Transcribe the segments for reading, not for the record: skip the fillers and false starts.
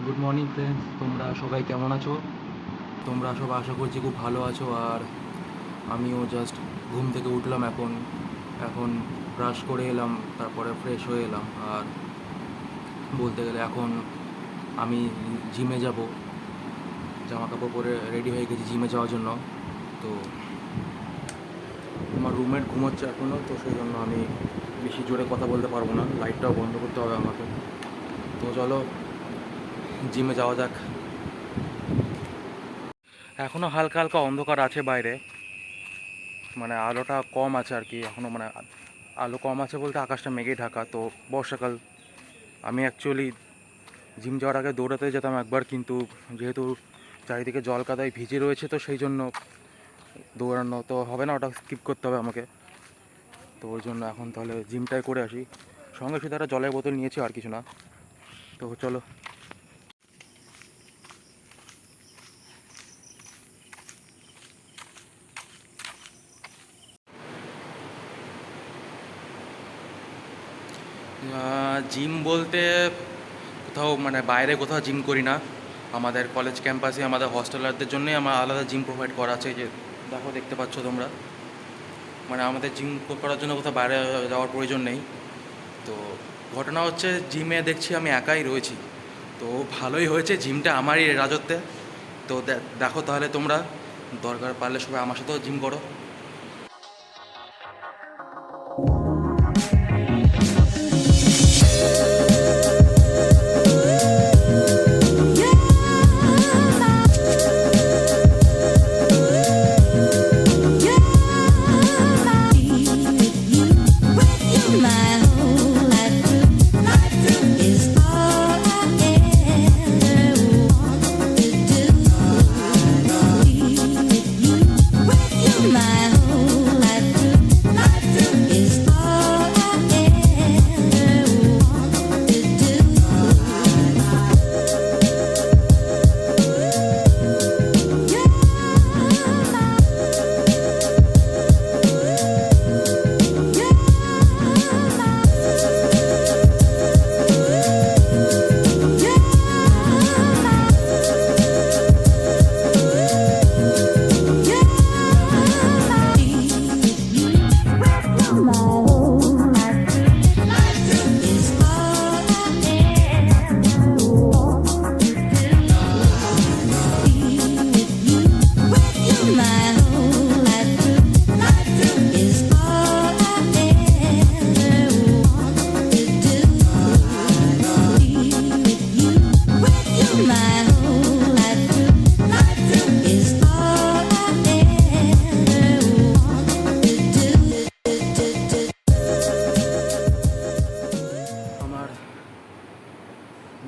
Good morning friends, তোমরা সবাই কেমন আছো? তোমরা সবাই আশা করছি খুব ভালো আছো। আর আমিও জাস্ট ঘুম থেকে উঠলাম, এখন ব্রাশ করে এলাম, তারপরে ফ্রেশ হয়ে এলাম। আর বলতে গেলে এখন আমি জিমে যাব, জামা কাপড় পরে রেডি হয়ে গেছি জিমে যাওয়ার জন্য। তো আমার রুমমেট ঘুমোচ্ছে এখনও, তো সেই জন্য আমি বেশি জোরে কথা বলতে পারবো না, লাইটটাও বন্ধ করতে হবে আমাকে। তো চলো জিমে যাওয়া যাক। এখনও হালকা হালকা অন্ধকার আছে বাইরে, মানে আলোটা কম আছে আর কি এখনও, মানে আলো কম আছে বলতে আকাশটা মেঘে ঢাকা। তো বর্ষাকাল, আমি অ্যাকচুয়ালি জিম যাওয়ার আগে দৌড়াতে যেতাম একবার, কিন্তু যেহেতু চারিদিকে জল কাদায় ভিজে রয়েছে তো সেই জন্য দৌড়ানো তো হবে না, ওটা স্কিপ করতে হবে আমাকে। তো ওই জন্য এখন তাহলে জিমটাই করে আসি। সঙ্গে শুধু একটা জলের বোতল নিয়েছি, আর কিছু না। তো চলো। জিম বলতে কোথাও মানে বাইরে কোথাও জিম করি না, আমাদের কলেজ ক্যাম্পাসে আমাদের হস্টেলারদের জন্যই আমার আলাদা জিম প্রোভাইড করা আছে। যে দেখো, দেখতে পাচ্ছ তোমরা, মানে আমাদের জিম করার জন্য কোথাও বাইরে যাওয়ার প্রয়োজন নেই। তো ঘটনা হচ্ছে, জিমে দেখছি আমি একাই রয়েছি, তো ভালোই হয়েছে, জিমটা আমারই রাজত্বে। তো দেখো তাহলে তোমরা, দরকার পারলে সবাই আমার সাথেও জিম করো।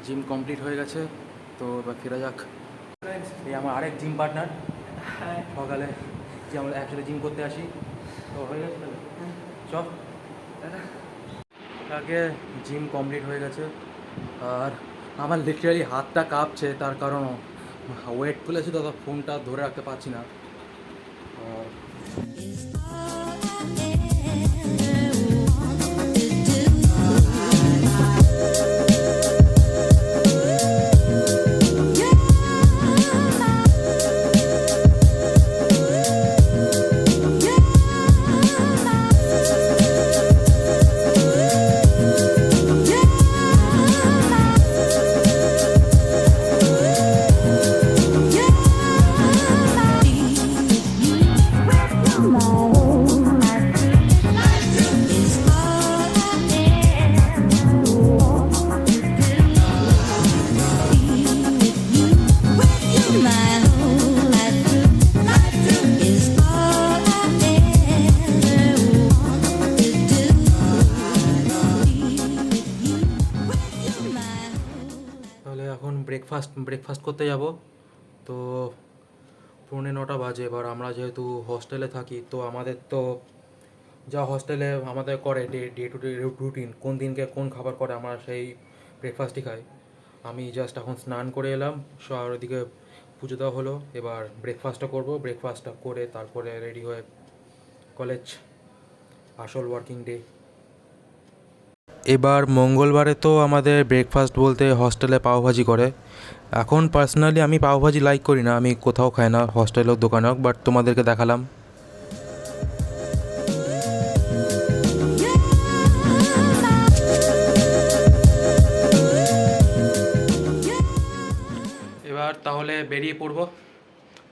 জিম কমপ্লিট হয়ে গেছে, তো এবার ফেরা যাক। এই আমার আরেক জিম পার্টনার, সকালে যে আমরা একসাথে জিম করতে আসি, তো হয়ে গেছে চ। আগে জিম কমপ্লিট হয়ে গেছে, আর আমার লিটারালি হাতটা কাঁপছে, তার কারণ ওয়েট তুলেছি তো ফোনটা ধরে রাখতে পারছি না। ব্রেকফাস্ট করতে যাব। তো 9:45 বাজে। এবার আমরা যেহেতু হস্টেলে থাকি, তো আমাদের তো যা হস্টেলে আমাদের করে ডে টু ডে রুটিন, কোন দিনকে কোন খাবার করে আমরা সেই ব্রেকফাস্টই খাই। আমি জাস্ট এখন স্নান করে এলাম, আর ওদিকে পুজো দেওয়া হলো। এবার ব্রেকফাস্টটা করব, ব্রেকফাস্টটা করে তারপরে রেডি হয়ে কলেজ, আসল ওয়ার্কিং ডে। এবার মঙ্গলবারে তো আমাদের ব্রেকফাস্ট বলতে হস্টেলে পাওভাজি করে। এখন পার্সোনালি আমি পাওভাজি লাইক করি না, আমি কোথাও খাই না, হস্টেল হোক দোকানে হোক, বাট তোমাদেরকে দেখালাম। এবার তাহলে বেরিয়ে পড়বো।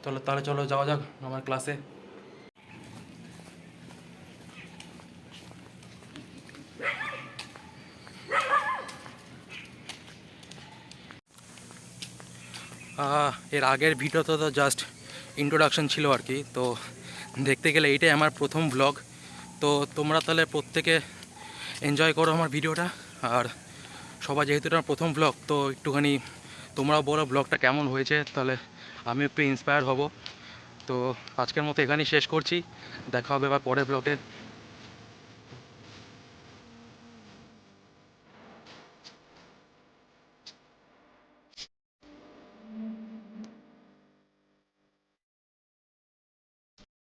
তাহলে চলো যাওয়া যাক আমার ক্লাসে। এর আগের ভিডিওতে তো জাস্ট ইন্ট্রোডাকশন ছিল আর কি। তো দেখতে গেলে এইটাই আমার প্রথম ব্লগ। তো তোমরা তাহলে প্রত্যেকে এনজয় করো আমার ভিডিওটা। আর সবাই যেহেতু এটা আমার প্রথম ব্লগ, তো একটুখানি তোমরাও বলো ব্লগটা কেমন হয়েছে, তাহলে আমি একটু ইন্সপায়ার হব। তো আজকের মতো এখানেই শেষ করছি, দেখা হবে এবার পরের ব্লগে।